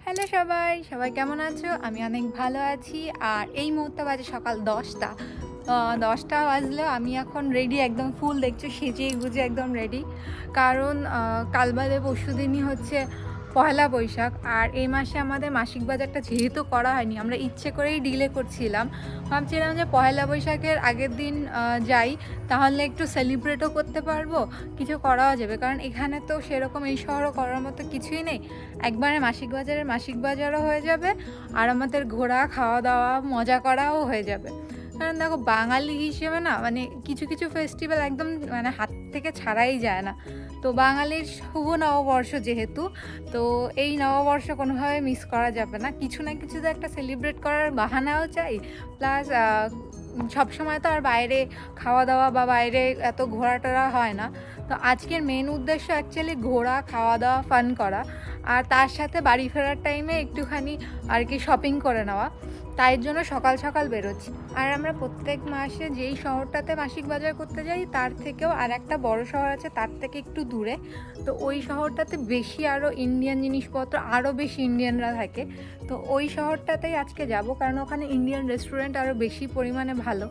Hello সবাই, সবাই কেমন আছো? আমি অনেক ভালো আছি। আর এই মুহূর্তে বাজে সকাল ১০টা। ১০টা বাজলেও আমি এখন রেডি, একদম ফুল দেখছো সেজে গুজে একদম রেডি। কারণ কাল বাদে পরশুদিনই হচ্ছে পয়লা বৈশাখ। আর এই মাসে আমাদের মাসিক বাজারটা যেহেতু করা হয়নি, আমরা ইচ্ছে করেই ডিলে করছিলাম। ভাবছিলাম যে পয়লা বৈশাখের আগের দিন যাই, তাহলে একটু সেলিব্রেটও করতে পারবো, কিছু করাও যাবে। কারণ এখানে তো সেরকম এই শহরও করার মতো কিছুই নেই। একবারে মাসিক বাজারও হয়ে যাবে, আর আমাদের ঘোরা, খাওয়া দাওয়া, মজা করাও হয়ে যাবে। কারণ দেখো, বাঙালি হিসেবে না, মানে কিছু কিছু ফেস্টিভ্যাল একদম মানে হাত থেকে ছাড়াই যায় না। তো বাঙালির শুভ নববর্ষ যেহেতু, তো এই নববর্ষ কোনোভাবে মিস করা যাবে না। কিছু না কিছু তো একটা সেলিব্রেট করার বাহানাও চাই। প্লাস সবসময় তো আর বাইরে খাওয়া দাওয়া বা বাইরে এত ঘোরাটোরা হয় না। তো আজকের মেন উদ্দেশ্য অ্যাকচুয়ালি ঘোরা, খাওয়া দাওয়া, ফান করা, আর তার সাথে বাড়ি ফেরার টাইমে একটুখানি আর কি শপিং করে নেওয়া। তাই জন্য সকাল সকাল বেরোচ্ছি। আর আমরা প্রত্যেক মাসে যেই শহরটাতে মাসিক বাজার করতে যাই, তার থেকেও আর একটা বড় শহর আছে তার থেকে একটু দূরে। তো ওই শহরটাতে বেশি আরও ইন্ডিয়ান জিনিসপত্র, আরও বেশি ইন্ডিয়ানরা থাকে। তো ওই শহরটাতেই আজকে যাব, কারণ ওখানে ইন্ডিয়ান রেস্টুরেন্ট আরও বেশি পরিমাণে ভালো।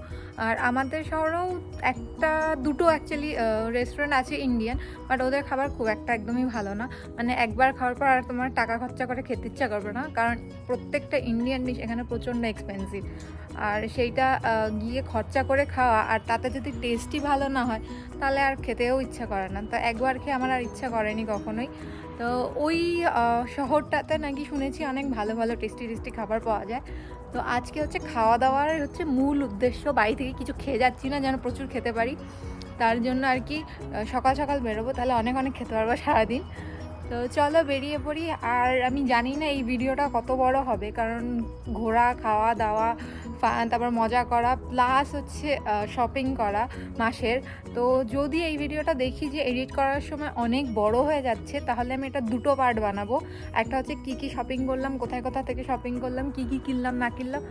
আর আমাদের শহরেও একটা দুটো অ্যাকচুয়ালি রেস্টুরেন্ট আছে ইন্ডিয়ান, বাট ওদের খাবার খুব একটা একদমই ভালো না। মানে একবার খাওয়ার পর আর তোমার টাকা খরচা করে খেতে ইচ্ছা করবে না, কারণ প্রত্যেকটা ইন্ডিয়ান ডিশ এখানে প্রচণ্ড এক্সপেন্সিভ। আর সেইটা গিয়ে খরচা করে খাওয়া, আর তাতে যদি টেস্টই ভালো না হয়, তাহলে আর খেতেও ইচ্ছা করে না। তো একবার খেয়ে আমার আর ইচ্ছা করেনি কখনোই। তো ওই শহরটাতে নাকি শুনেছি অনেক ভালো ভালো টেস্টি টেস্টি খাবার পাওয়া যায়। তো আজকে হচ্ছে খাওয়া দাওয়ার হচ্ছে মূল উদ্দেশ্য। বাড়ি থেকে কিছু খেয়ে যাচ্ছি না, যেন প্রচুর খেতে পারি। তার জন্য আর কি সকাল সকাল বেরোবো, তাহলে অনেক অনেক খেতে পারবো সারাদিন। তো চলো বেরিয়ে পড়ি। আর আমি জানি না এই ভিডিওটা কত বড় হবে, কারণ ঘোরা, খাওয়া দাওয়া, তারপর মজা করা, প্লাস হচ্ছে শপিং করা মাসের। তো যদি এই ভিডিওটা দেখি যে এডিট করার সময় অনেক বড় হয়ে যাচ্ছে, তাহলে আমি এটা দুটো পার্ট বানাবো। একটা হচ্ছে কী কী শপিং করলাম, কোথায় কোথা থেকে শপিং করলাম, কী কী কিনলাম না কিনলাম।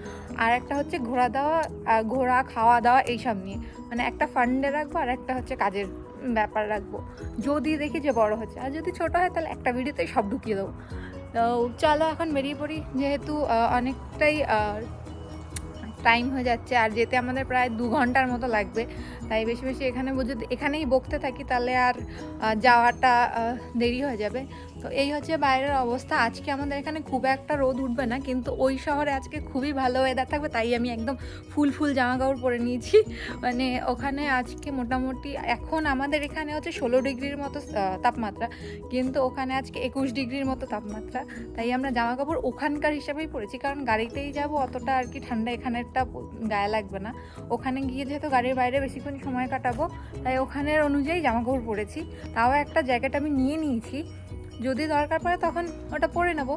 আর একটা হচ্ছে ঘোরা, খাওয়া দাওয়া এইসব নিয়ে। মানে একটা ফান্ডে রাখবো, আর একটা হচ্ছে কাজের ব্যাপার রাখবো, যদি দেখি যে বড় হচ্ছে। আর যদি ছোট হয়, তাহলে একটা ভিডিওতেই সব ঢুকিয়ে দেবো। তো চলো এখন বেরিয়ে পড়ি, যেহেতু অনেকটাই টাইম হয়ে যাচ্ছে, আর যেতে আমাদের প্রায় 2 ঘন্টার মতো লাগবে। তাই বেশি বেশি যদি এখানেই বকতে থাকি, তাহলে আর যাওয়াটা দেরি হয়ে যাবে। তো এই হচ্ছে বাইরের অবস্থা। আজকে আমাদের এখানে খুব একটা রোদ উঠবে না, কিন্তু ওই শহরে আজকে খুবই ভালো ওয়েদার থাকবে। তাই আমি একদম ফুল জামা কাপড় পরে নিয়েছি। মানে ওখানে আজকে মোটামুটি, এখন আমাদের এখানে হচ্ছে 16 ডিগ্রির মতো তাপমাত্রা, কিন্তু ওখানে আজকে 21 ডিগ্রির মতো তাপমাত্রা। তাই আমরা জামা কাপড় ওখানকার হিসাবেই পরেছি, কারণ গাড়িতেই যাব, অতটা আর কি ঠান্ডা এখানেরটা গায়ে লাগবে না। ওখানে গিয়ে যেহেতু গাড়ির বাইরে বেশিক্ষণ সময় কাটাবো, তাই ওখানের অনুযায়ী জামা কাপড় পরেছি। তাও একটা জ্যাকেট আমি নিয়ে নিয়েছি, যদি দরকার পড়ে তখন ওটা পরে নেবো।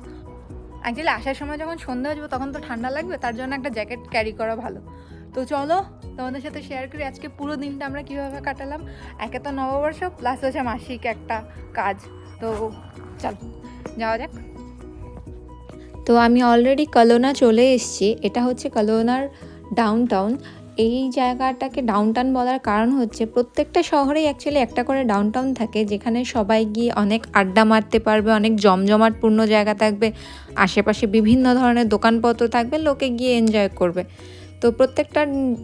অ্যাকচুয়ালি আসার সময় যখন সন্ধ্যা হয়ে যাবে, তখন তো ঠান্ডা লাগবে, তার জন্য একটা জ্যাকেট ক্যারি করা ভালো। তো চলো তোমাদের সাথে শেয়ার করি আজকে পুরো দিনটা আমরা কীভাবে কাটালাম। একে তো নববর্ষ, প্লাস হচ্ছে মাসিক একটা কাজ। তো চলো যাওয়া যাক। তো আমি অলরেডি কলোনা চলে এসেছি। এটা হচ্ছে কলোনার ডাউনটাউন। এই জায়গাটাকে ডাউনটাউন বলার কারণ হচ্ছে প্রত্যেকটা শহরেই অ্যাকচুয়ালি একটা করে ডাউনটাউন থাকে, যেখানে সবাই গিয়ে অনেক আড্ডা মারতে পারবে, অনেক জমজমাটপূর্ণ জায়গা থাকবে, আশেপাশে বিভিন্ন ধরনের দোকানপত্র থাকবে, লোকে গিয়ে এনজয় করবে। তো প্রত্যেকটা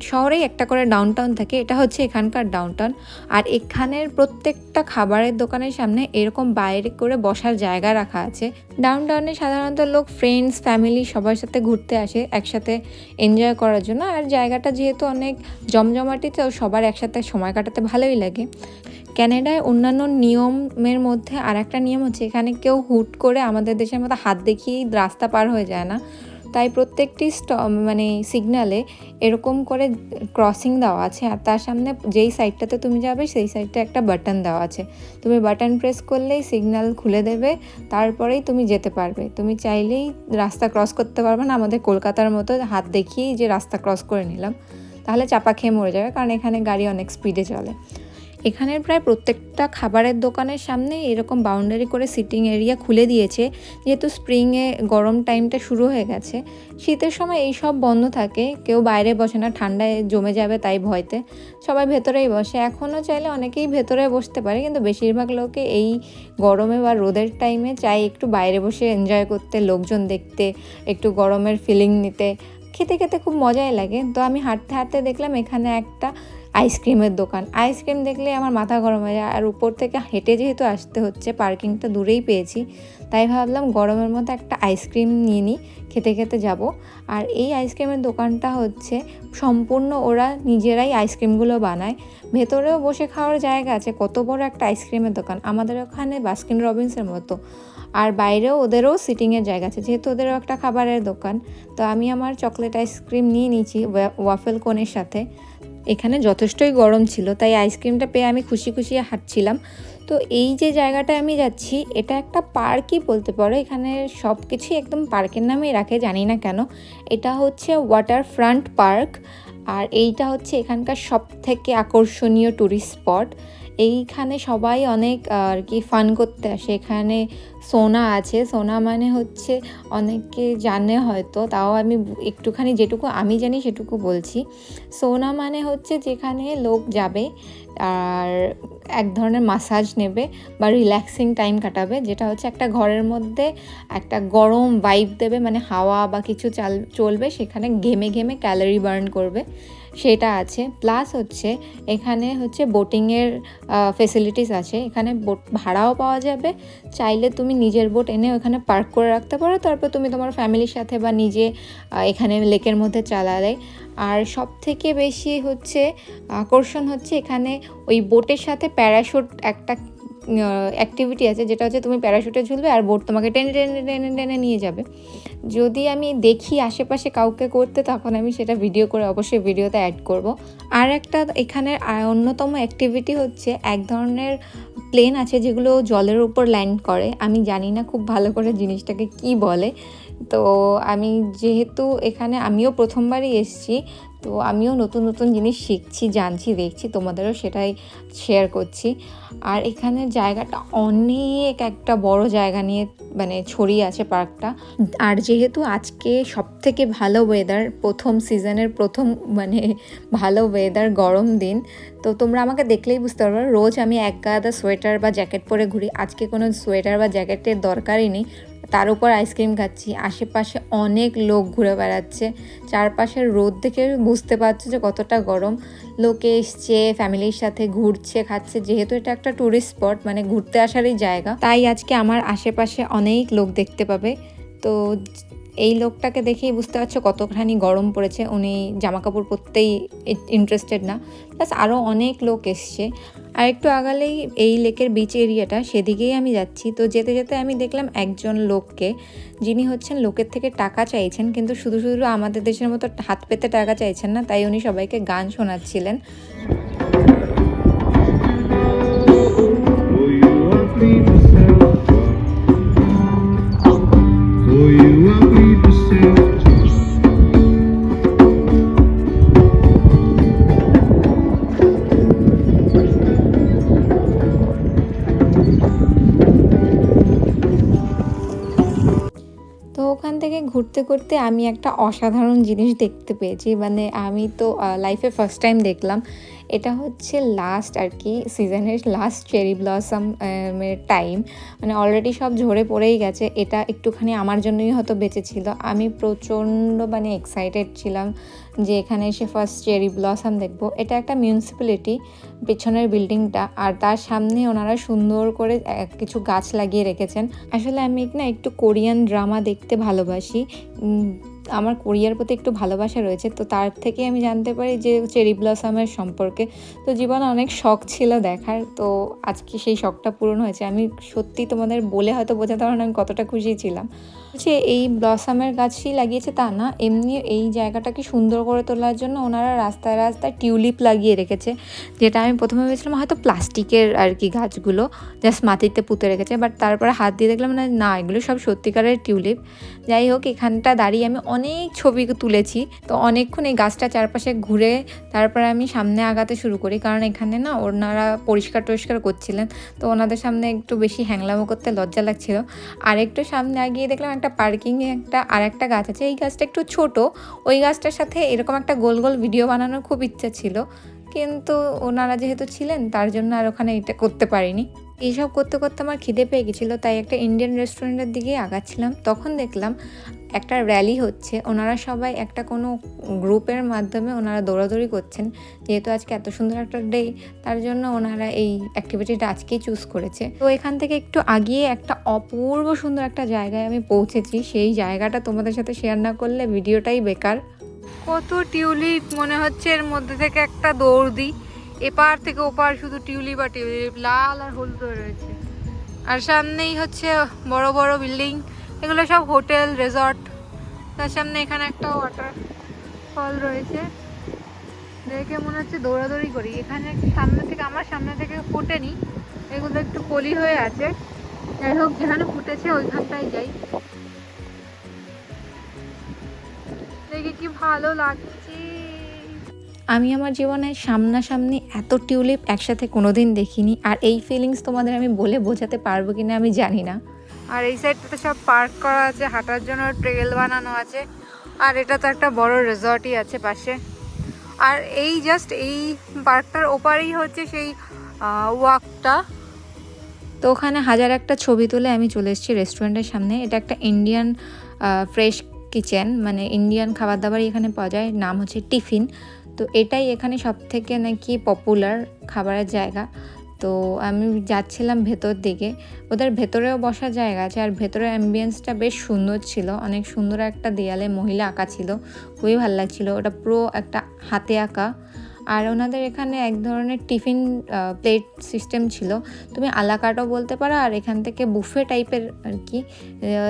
শহরেই একটা করে ডাউনটাউন থাকে, এটা হচ্ছে এখানকার ডাউনটাউন। আর এখানের প্রত্যেকটা খাবারের দোকানের সামনে এরকম বাইরে করে বসার জায়গা রাখা আছে। ডাউনটাউনে সাধারণত লোক ফ্রেন্ডস, ফ্যামিলি সবার সাথে ঘুরতে আসে, একসাথে এনজয় করার জন্য। আর জায়গাটা যেহেতু অনেক জমজমাটি, তো সবার একসাথে সময় কাটাতে ভালোই লাগে। ক্যানাডায় অন্যান্য নিয়মের মধ্যে আর একটা নিয়ম হচ্ছে, এখানে কেউ হুট করে আমাদের দেশের মতো হাত দেখিয়েই রাস্তা পার হয়ে যায় না। তাই প্রত্যেকটি মানে সিগনালে এরকম করে ক্রসিং দেওয়া আছে, আর তার সামনে যেই সাইডটাতে তুমি যাবে সেই সাইডটা একটা বাটন দেওয়া আছে। তুমি বাটন প্রেস করলেই সিগন্যাল খুলে দেবে, তারপরেই তুমি যেতে পারবে। তুমি চাইলেই রাস্তা ক্রস করতে পারবে না আমাদের কলকাতার মতো হাত দেখিয়েই যে রাস্তা ক্রস করে নিলাম, তাহলে চাপা খেয়ে মরে যাবে, কারণ এখানে গাড়ি অনেক স্পিডে চলে। এখানের প্রায় প্রত্যেকটা খাবারের দোকানের সামনে এরকম বাউন্ডারি করে সিটিং এরিয়া খুলে দিয়েছে, যেহেতু স্প্রিংয়ে গরম টাইমটা শুরু হয়ে গেছে। শীতের সময় এই সব বন্ধ থাকে, কেউ বাইরে বসে না, ঠান্ডায় জমে যাবে তাই ভয়তে সবাই ভেতরেই বসে। এখনও চাইলে অনেকেই ভেতরে বসতে পারে, কিন্তু বেশিরভাগ লোকে এই গরমে বা রোদের টাইমে চাই একটু বাইরে বসে এনজয় করতে, লোকজন দেখতে, একটু গরমের ফিলিং নিতে। খেতে খেতে খুব মজাই লাগে। তো আমি হাঁটতে হাঁটতে দেখলাম এখানে একটা আইসক্রিমের দোকান। আইসক্রিম দেখলে আমার মাথা গরম হয়ে যায়, আর উপর থেকে হেঁটে যেহেতু আসতে হচ্ছে, পার্কিংটা দূরেই পেয়েছি, তাই ভাবলাম গরমের মধ্যে একটা আইসক্রিম নিয়ে নিই, খেতে খেতে যাব। আর এই আইসক্রিমের দোকানটা হচ্ছে সম্পূর্ণ ওরা নিজেরাই আইসক্রিমগুলো বানায়। ভেতরেও বসে খাওয়ার জায়গা আছে, কত বড় একটা আইসক্রিমের দোকান, আমাদের ওখানে বাস্কিন রবিন্সের মতো। আর বাইরেও ওদেরও সিটিংয়ের জায়গা আছে, যেহেতু ওদেরও একটা খাবারের দোকান। তো আমি আমার চকলেট আইসক্রিম নিয়ে নিয়েছি ওয়াফেল কোনের সাথে। এখানে যথেষ্টই গরম ছিল, তাই আইসক্রিমটা পেয়ে আমি খুশি খুশি হাঁটছিলাম। তো এই যে জায়গাটায় আমি যাচ্ছি, এটা একটা পার্কই বলতে পারো। এখানে সব কিছুই একদম পার্কের নামেই রাখে, জানি না কেন। এটা হচ্ছে ওয়াটার ফ্রন্ট পার্ক, আর এইটা হচ্ছে এখানকার সব থেকে আকর্ষণীয় ট্যুরিস্ট স্পট। এইখানে সবাই অনেক আর কি ফান করতে আসে। এখানে সোনা আছে, সোনা মানে হচ্ছে অনেকে জানে হয়তো, তাও আমি একটুখানি যেটুকু আমি জানি সেটুকু বলছি। সোনা মানে হচ্ছে যেখানে লোক যাবে আর এক ধরনের মাসাজ নেবে বা রিল্যাক্সিং টাইম কাটাবে, যেটা হচ্ছে একটা ঘরের মধ্যে একটা গরম ভাইব দেবে, মানে হাওয়া বা কিছু চলবে, সেখানে ঘেমে ঘেমে ক্যালোরি বার্ন করবে, সেটা আছে। প্লাস হচ্ছে এখানে হচ্ছে বোটিংয়ের ফেসিলিটিস আছে, এখানে বোট ভাড়াও পাওয়া যাবে। চাইলে তুমি নিজের বোট এনে ওখানে পার্ক করে রাখতে পারো, তারপর তুমি তোমার ফ্যামিলির সাথে বা নিজে এখানে লেকের মধ্যে চালালে। আর সব থেকে বেশি হচ্ছে আকর্ষণ হচ্ছে এখানে ওই বোটের সাথে প্যারাশুট একটা অ্যাক্টিভিটি আছে, যেটা হচ্ছে তুমি প্যারাশুটে ঝুলবে আর বোট তোমাকে টেনে টেনে টেনে টেনে নিয়ে যাবে। যদি আমি দেখি আশেপাশে কাউকে করতে, তখন আমি সেটা ভিডিও করে অবশ্যই ভিডিওতে অ্যাড করব। আর একটা এখানের অন্যতম অ্যাক্টিভিটি হচ্ছে এক ধরনের প্লেন আছে যেগুলো জলের উপর ল্যান্ড করে। আমি জানি না খুব ভালো করে জিনিসটাকে কি বলে। তো আমি যেহেতু এখানে আমিও প্রথমবারই এসেছি, তো আমিও নতুন নতুন জিনিস শিখছি, জানছি, দেখছি, তোমাদেরও সেটাই শেয়ার করছি। আর এখানের জায়গাটা অনেক একটা বড় জায়গা নিয়ে মানে ছড়িয়ে আছে পার্কটা। আর যেহেতু আজকে সবথেকে ভালো ওয়েদার, প্রথম সিজনের প্রথম মানে ভালো ওয়েদার, গরম দিন, তো তোমরা আমাকে দেখলেই বুঝতে পারবে রোজ আমি এক গাদা সোয়েটার বা জ্যাকেট পরে ঘুরি, আজকে কোনো সোয়েটার বা জ্যাকেটের দরকারই নেই। তার উপর আইসক্রিম খাচ্ছি, আশেপাশে অনেক লোক ঘুরে বেড়াচ্ছে, চারপাশের রোদ দেখে বুঝতে পারছো যে কতটা গরম। লোকে এসছে ফ্যামিলির সাথে, ঘুরছে, খাচ্ছে, যেহেতু এটা একটা ট্যুরিস্ট স্পট মানে ঘুরতে আসারই জায়গা, তাই আজকে আমার আশেপাশে অনেক লোক দেখতে পাবে। তো এই লোকটাকে দেখেই বুঝতে পারছো কতখানি গরম পড়েছে, উনি জামাকাপড় পরতেই ইন্টারেস্টেড না। প্লাস আরও অনেক লোক এসছে। আর একটু আগালেই এই লেকের বিচ এরিয়াটা, সেদিকেই আমি যাচ্ছি। তো যেতে যেতে আমি দেখলাম একজন লোককে, যিনি হচ্ছেন লোকের থেকে টাকা চাইছেন, কিন্তু শুধু শুধু আমাদের দেশের মতো হাত পেতে টাকা চাইছেন না, তাই উনি সবাইকে গান শোনাচ্ছিলেন। তো ওখান থেকে ঘুরতে ঘুরতে আমি একটা অসাধারণ জিনিস দেখতে পেয়েছি, মানে আমি তো লাইফে ফার্স্ট টাইম দেখলাম। এটা হচ্ছে লাস্ট আর কি সিজনের লাস্ট চেরি ব্লসম এর টাইম, মানে অলরেডি সব ঝরে পড়েই গেছে। এটা একটুখানি আমার জন্যই হয়তো বেঁচেছিল। আমি প্রচণ্ড মানে এক্সাইটেড ছিলাম যে এখানে এসে ফার্স্ট চেরি ব্লসম দেখবো। এটা একটা মিউনিসিপ্যালিটি, পেছনের বিল্ডিংটা, আর তার সামনে ওনারা সুন্দর করে কিছু গাছ লাগিয়ে রেখেছেন। আসলে আমি না একটু কোরিয়ান ড্রামা দেখতে ভালোবাসি, আমার কোরিয়ার প্রতি একটু ভালোবাসা রয়েছে, তো তার থেকে আমি জানতে পারি যে চেরি ব্লসমের সম্পর্কে। তো জীবনে অনেক শখ ছিল দেখার, তো আজকে সেই শখটা পূরণ হয়েছে। আমি সত্যি তোমাদের বলে হয়তো বোঝাতে পারবো না আমি কতটা খুশি ছিলাম। যে এই ব্লসমের গাছই লাগিয়েছে তা না, এমনি এই জায়গাটাকে সুন্দর করে তোলার জন্য ওনারা রাস্তায় রাস্তায় টিউলিপ লাগিয়ে রেখেছে, যেটা আমি প্রথমে ভেবেছিলাম হয়তো প্লাস্টিকের আর কি গাছগুলো, জাস্ট মাটিতে পুঁতে রেখেছে, বাট তারপরে হাত দিয়ে দেখলাম না, এগুলো সব সত্যিকারের টিউলিপ। যাই হোক, এখানটা দাঁড়িয়ে আমি অনেক ছবি তুলেছি। তো অনেকক্ষণ এই গাছটা চারপাশে ঘুরে তারপরে আমি সামনে আগাতে শুরু করি, কারণ এখানে না ওনারা পরিষ্কার টরিষ্কার করছিলেন। তো ওনাদের সামনে একটু বেশি হ্যাংলামো করতে লজ্জা লাগছিল। আর একটু সামনে আগিয়ে দেখলাম একটা পার্কিংয়ে আর একটা গাছ আছে। এই গাছটা একটু ছোট, ওই গাছটার সাথে এরকম একটা গোল গোল ভিডিও বানানোর খুব ইচ্ছা ছিল, কিন্তু ওনারা যেহেতু ছিলেন তার জন্য আর ওখানে এটা করতে পারিনি। এইসব করতে করতে আমার খিদে পেয়ে গেছিলো, তাই একটা ইন্ডিয়ান রেস্টুরেন্টের দিকে আগাচ্ছিলাম। তখন দেখলাম একটা র্যালি হচ্ছে, ওনারা সবাই একটা কোনো গ্রুপের মাধ্যমে ওনারা দৌড়াদৌড়ি করছেন। যেহেতু আজকে এত সুন্দর একটা ডে, তার জন্য ওনারা এই অ্যাক্টিভিটিটা আজকেই চুজ করেছে। তো এখান থেকে একটু আগিয়ে একটা অপূর্ব সুন্দর একটা জায়গায় আমি পৌঁছেছি। সেই জায়গাটা তোমাদের সাথে শেয়ার না করলে ভিডিওটাই বেকার। কত টিউলিপ, মনে হচ্ছে এর মধ্যে থেকে একটা দৌড় দিই। এপার থেকে ওপার শুধু টিউলিপ আর টিউলিপ, লাল আর হলুদ হয়ে রয়েছে। আর সামনেই হচ্ছে বড় বড় বিল্ডিং, এগুলো সব হোটেল রিসর্ট। তার সামনে এখানে একটা ওয়াটার ফল রয়েছে, দেখে মনে হচ্ছে দৌড়াদৌড়ি করি। এখানে আমার সামনে থেকে ফোটেনি, এগুলো একটু পলি হয়ে আছে। যাই হোক, যেখানে ফুটেছে ওইখানটাই যাই। দেখে কি ভালো লাগছে। আমি আমার জীবনে সামনাসামনি এত টিউলিপ একসাথে কোনোদিন দেখিনি, আর এই ফিলিংস তোমাদের আমি বলে বোঝাতে পারবো কিনা আমি জানি না। আর এই সাইডটাতে সব পার্ক করা আছে, হাঁটার জন্য ট্রেল বানানো আছে। আর এটা তো একটা বড় রিসর্টই আছে পাশে। আর এই জাস্ট এই পার্কটার ওপারেই হচ্ছে সেই ওয়াকটা। তো ওখানে হাজার একটা ছবি তুলে আমি চলে এসেছি রেস্টুরেন্টের সামনে। এটা একটা ইন্ডিয়ান ফ্রেশ কিচেন, মানে ইন্ডিয়ান খাবার দাবারই এখানে পাওয়া যায়। নাম হচ্ছে টিফিন। তো এটাই এখানে সবথেকে নাকি পপুলার খাবারের জায়গা। তো আমি যাচ্ছিলাম ভেতর দিকে, ওদের ভেতরেও বসার জায়গা আছে। আর ভেতরের অ্যাম্বিয়েন্সটা বেশ সুন্দর ছিল, অনেক সুন্দর একটা দেয়ালে মহিলা আঁকা ছিল, খুবই ভালো লাগছিল। ওটা পুরো একটা হাতে আঁকা। আর ওনাদের এখানে এক ধরনের টিফিন প্লেট সিস্টেম ছিল, তুমি আলাকাটও বলতে পারো। আর এখান থেকে বুফে টাইপের আর কি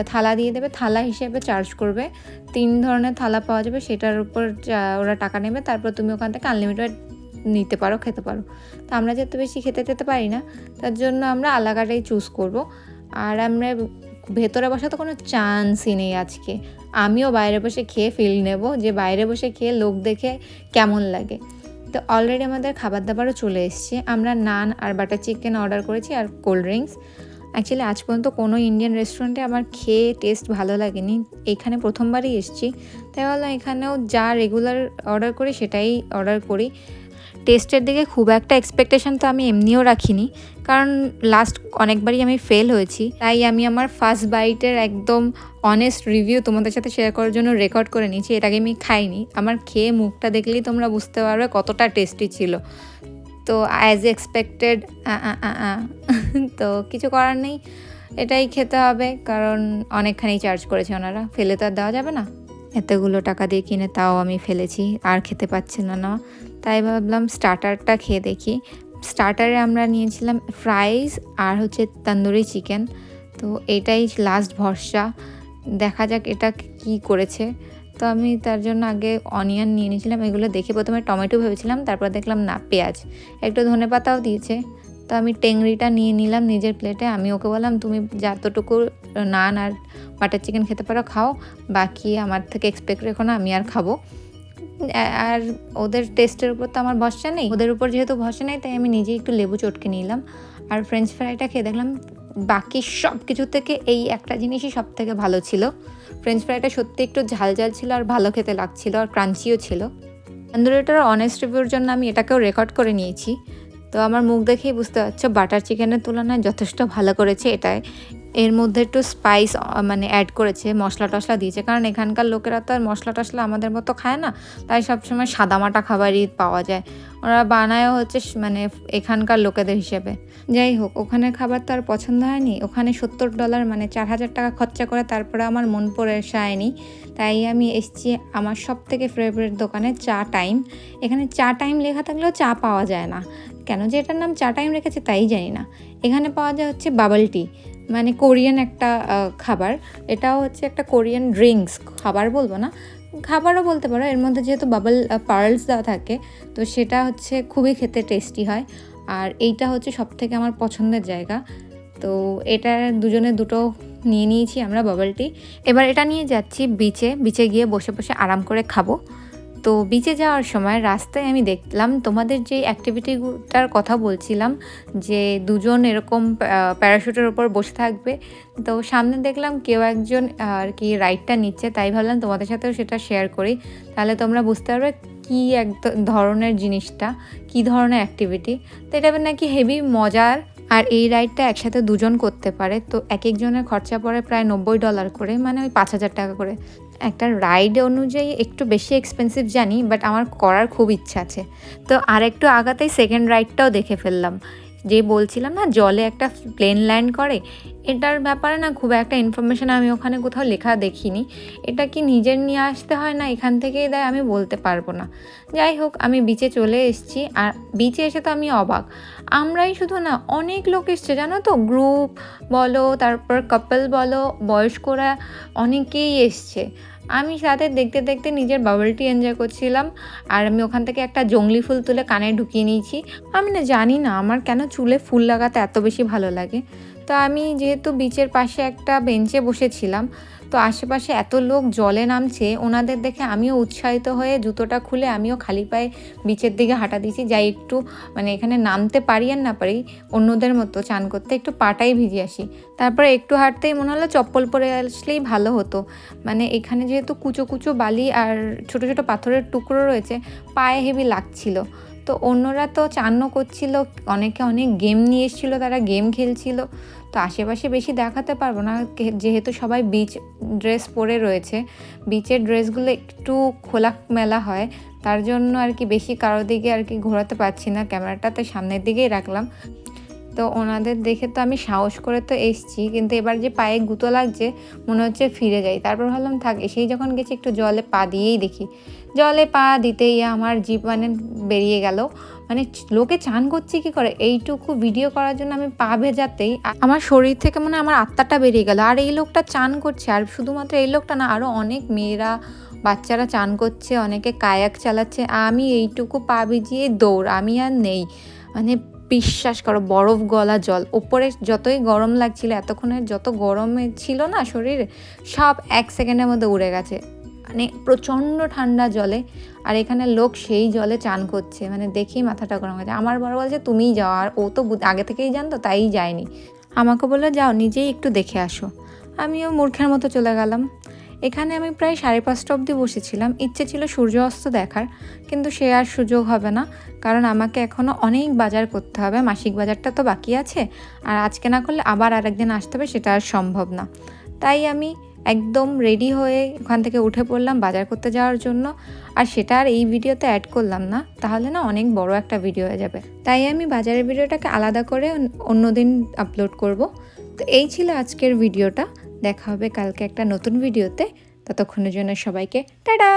থালা দিয়ে দেবে, থালা হিসেবে চার্জ করবে। 3 ধরনের থালা পাওয়া যাবে, সেটার উপর ওরা টাকা নেবে। তারপর তুমি ওখান থেকে আনলিমিটেড নিতে পারো, খেতে পারো। তো আমরা যেহেতু বেশি খেতে পারি না, তার জন্য আমরা আলাকাটাই চুজ করব। আর আমরা ভেতরে বসা তো কোনো চান্সই নেই আজকে। আমিও বাইরে বসে খেয়ে ফিল নেব যে বাইরে বসে খেয়ে লোক দেখে কেমন লাগে। তো অলরেডি আমাদের খাবার দাবারও চলে এসছে। আমরা নান আর বাটার চিকেন অর্ডার করেছি আর কোল্ড ড্রিঙ্কস। অ্যাকচুয়ালি আজ পর্যন্ত কোনো ইন্ডিয়ান রেস্টুরেন্টে আমার খেয়ে টেস্ট ভালো লাগেনি, এখানে প্রথমবারই এসেছি। তাই ভাবলাম এখানেও যা রেগুলার অর্ডার করি সেটাই অর্ডার করি। টেস্টের দিকে খুব একটা এক্সপেকটেশন তো আমি এমনিও রাখিনি, কারণ লাস্ট অনেকবারই আমি ফেল হয়েছি। তাই আমি আমার ফার্স্ট বাইটের একদম অনেস্ট রিভিউ তোমাদের সাথে শেয়ার করার জন্য রেকর্ড করে নিয়েছি। এর আগে আমি খাইনি, আমার খেয়ে মুখটা দেখলেই তোমরা বুঝতে পারবে কতটা টেস্টি ছিল। তো অ্যাজ এক্সপেক্টেড তো কিছু করার নেই, এটাই খেতে হবে, কারণ অনেকখানি চার্জ করেছে ওনারা, ফেলে তো আর দেওয়া যাবে না। এতগুলো টাকা দিয়ে কিনে তাও আমি ফেলেছি, আর খেতে পাচ্ছিলাম না। তাই ভাবলাম স্টার্টারটা খেয়ে দেখি। স্টার্টারে আমরা নিয়েছিলাম ফ্রাইজ আর হচ্ছে তন্দুরি চিকেন। তো এটাই লাস্ট ভরসা, দেখা যাক এটা কি করেছে। তো আমি তার জন্য আগে অনিয়ন নিয়ে নিয়েছিলাম, এগুলো দেখে প্রথমে টমেটো ভেবেছিলাম, তারপর দেখলাম না, পেঁয়াজ, একটু ধনেপাতাও দিয়েছে। তো আমি টেংরিটা নিয়ে নিলাম নিজের প্লেটে। আমি ওকে বললাম তুমি যতটুকু নান আর বাটার চিকেন খেতে পারো খাও, বাকি আমার থেকে এক্সপেক্ট রেখো না, আমি আর খাবো। আর ওদের টেস্টের উপর তো আমার ভরসা নেই, ওদের উপর যেহেতু ভরসা নেই তাই আমি নিজেই একটু লেবু চটকে নিলাম। আর ফ্রেঞ্চ ফ্রাইটা খেয়ে দেখলাম বাকি সব কিছু থেকে এই একটা জিনিসই সব থেকে ভালো ছিল। ফ্রেঞ্চ ফ্রাইটা সত্যি একটু ঝাল ঝাল ছিল আর ভালো খেতে লাগছিল, আর ক্রাঞ্চিও ছিল। তন্দুরিটার অনেস্ট রিভিউর জন্য আমি এটাকেও রেকর্ড করে নিয়েছি। তো আমার মুখ দেখেই বুঝতে পারছো বাটার চিকেনের তুলনায় যথেষ্ট ভালো করেছে এটাই। এর মধ্যে একটু স্পাইস মানে অ্যাড করেছে, মশলা টশলা দিয়েছে, কারণ এখানকার লোকেরা তো আর মশলা টশলা আমাদের মতো খায় না, তাই সবসময় সাদামাটা খাবারই পাওয়া যায়। ওরা বানায়ও হচ্ছে মানে এখানকার লোকেদের হিসেবে। যাই হোক, ওখানের খাবার তো আর পছন্দ হয়নি। ওখানে $70 মানে 4000 টাকা খরচা করে তারপরে আমার মন পোষায়নি। তাই আমি এসেছি আমার সব থেকে ফেভারিট দোকানে, চা টাইম। এখানে চা টাইম লেখা থাকলেও চা পাওয়া যায় না, কেন যে এটার নাম চা টাইম রেখেছে তাই জানি না। এখানে পাওয়া যায় হচ্ছে বাবল টি, মানে কোরিয়ান একটা খাবার। এটাও হচ্ছে একটা কোরিয়ান ড্রিঙ্কস, খাবার বলবো না, খাবারও বলতে পারো। এর মধ্যে যেহেতু বাবল পার্লস দেওয়া থাকে, তো সেটা হচ্ছে খুবই খেতে টেস্টি হয়। আর এইটা হচ্ছে সব থেকে আমার পছন্দের জায়গা। তো এটা দুজনে দুটো নিয়ে নিয়েছি আমরা বাবল টি। এবার এটা নিয়ে যাচ্ছি বিচে গিয়ে বসে বসে আরাম করে খাবো। তো বিচে যাওয়ার সময় রাস্তায় আমি দেখলাম তোমাদের যে অ্যাক্টিভিটিটার কথা বলছিলাম, যে দুজন এরকম প্যারাশুটের ওপর বসে থাকবে, তো সামনে দেখলাম কেউ একজন আর কি রাইডটা নিচ্ছে, তাই ভাবলাম তোমাদের সাথেও সেটা শেয়ার করি, তাহলে তোমরা বুঝতে পারবে কী এক ধরনের জিনিসটা, কী ধরনের অ্যাক্টিভিটি। তো এটা নাকি হেভি মজার। আর এই রাইডটা একসাথে দুজন করতে পারে, তো এক একজনের খরচা পড়ে প্রায় $90 করে, মানে ওই 5,000 টাকা করে। একটা রাইড অনুযায়ী একটু বেশি এক্সপেন্সিভ জানি, বাট আমার করার খুব ইচ্ছা আছে। তো আর একটু আগাতেই সেকেন্ড রাইডটাও দেখে ফেললাম। যে বলছিলাম না জলে একটা প্লেন ল্যান্ড করে, এটার ব্যাপারে না খুব একটা ইনফরমেশান আমি ওখানে কোথাও লেখা দেখিনি। এটা কি নিজের নিয়ে আসতে হয় না এখান থেকেই দেয় আমি বলতে পারবো না। যাই হোক, আমি বিচে চলে এসেছি। আর বিচে এসে তো আমি অবাক, আমরাই শুধু না, অনেক লোক এসছে জানো তো, গ্রুপ বলো, তারপর কাপল বলো, বয়স্করা অনেকেই এসছে। আমি তাদের দেখতে দেখতে নিজের বাবলটি এনজয় করছিলাম। আর আমি ওখান থেকে একটা জংলি ফুল তুলে কানে ঢুকিয়ে নিয়েছি। আমি না জানি না আমার কেন চুলে ফুল লাগাতে এত বেশি ভালো লাগে। তো আমি যেহেতু বিচের পাশে একটা বেঞ্চে বসেছিলাম, তো আশেপাশে এত লোক জলে নামছে, ওনাদের দেখে আমিও উৎসাহিত হয়ে জুতোটা খুলে আমিও খালি পায়ে বিচের দিকে হাঁটা দিয়েছি, যাই একটু মানে এখানে নামতে পারি আর না পারি অন্যদের মতো চান করতে একটু পাটাই ভিজে আসি। তারপরে একটু হাঁটতেই মনে হলো চপ্পল পরে আসলেই ভালো হতো, মানে এখানে যেহেতু কুচো কুচো বালি আর ছোট ছোট পাথরের টুকরো রয়েছে, পায়ে হেভি লাগছিল। তো অন্যরা তো চানও করছিল, অনেকে অনেক গেম নিয়ে এসেছিলো, তারা গেম খেলছিল। তো আশেপাশে বেশি দেখাতে পারবো না যেহেতু সবাই বিচ ড্রেস পরে রয়েছে, বিচের ড্রেসগুলো একটু খোলামেলা হয়, তার জন্য আর কি বেশি কারোর দিকে আর কি ঘোরাতে পারছি না, ক্যামেরাটা তো সামনের দিকেই রাখলাম। তো ওনাদের দেখে তো আমি সাহস করে তো এসছি, কিন্তু এবার যে পায়ে গুঁতো লাগছে মনে হচ্ছে ফিরে যাই। তারপর ভাবলাম থাক, এসেই যখন গেছি একটু জলে পা দিয়েই দেখি। জলে পা দিতেই আমার জিভ মানে বেরিয়ে গেল, মানে লোকে চান করছে কী করে এইটুকু ভিডিও করার জন্য আমি পা ভেজাতেই আমার শরীর থেকে মনে হয় আমার আত্মাটা বেরিয়ে গেল। আর এই লোকটা চান করছে, আর শুধুমাত্র এই লোকটা না, আরও অনেক মেয়েরা বাচ্চারা চান করছে, অনেকে কায়াক চালাচ্ছে, আমি এইটুকু পা ভিজিয়ে দৌড়, আমি আর নেই। মানে বিশ্বাস করো, বরফ গলা জল, ওপরে যতই গরম লাগছিল, এতক্ষণের যত গরমে ছিল না শরীরে, সব 1 সেকেন্ডের মধ্যে উড়ে গেছে। মানে প্রচণ্ড ঠান্ডা জলে, আর এখানে লোক সেই জলে চান করছে, মানে দেখেই মাথাটা গরম হয়েছে। আমার বড় বলছে তুমিই যাও, আর ও তো আগে থেকেই জানতো তাই যায়নি, আমাকে বললো যাও নিজেই একটু দেখে আসো। আমিও মূর্খের মতো চলে গেলাম। এখানে আমি প্রায় 5:30 অবধি বসেছিলাম, ইচ্ছে ছিল সূর্য অস্ত দেখার, কিন্তু সে আর সুযোগ হবে না, কারণ আমাকে এখনও অনেক বাজার করতে হবে, মাসিক বাজারটা তো বাকি আছে, আর আজকে না করলে আবার আরেকদিন আসতে হবে, সেটা আর সম্ভব না। তাই আমি একদম রেডি হয়ে ওখান থেকে উঠে পড়লাম বাজার করতে যাওয়ার জন্য। আর সেটা আর এই ভিডিওতে অ্যাড করলাম না, তাহলে না অনেক বড় একটা ভিডিও হয়ে যাবে, তাই আমি বাজারের ভিডিওটাকে আলাদা করে অন্যদিন আপলোড করব। তো এই ছিল আজকের ভিডিওটা, দেখা হবে কালকে একটা নতুন ভিডিওতে। ততক্ষণের জন্য সবাইকে টাটা।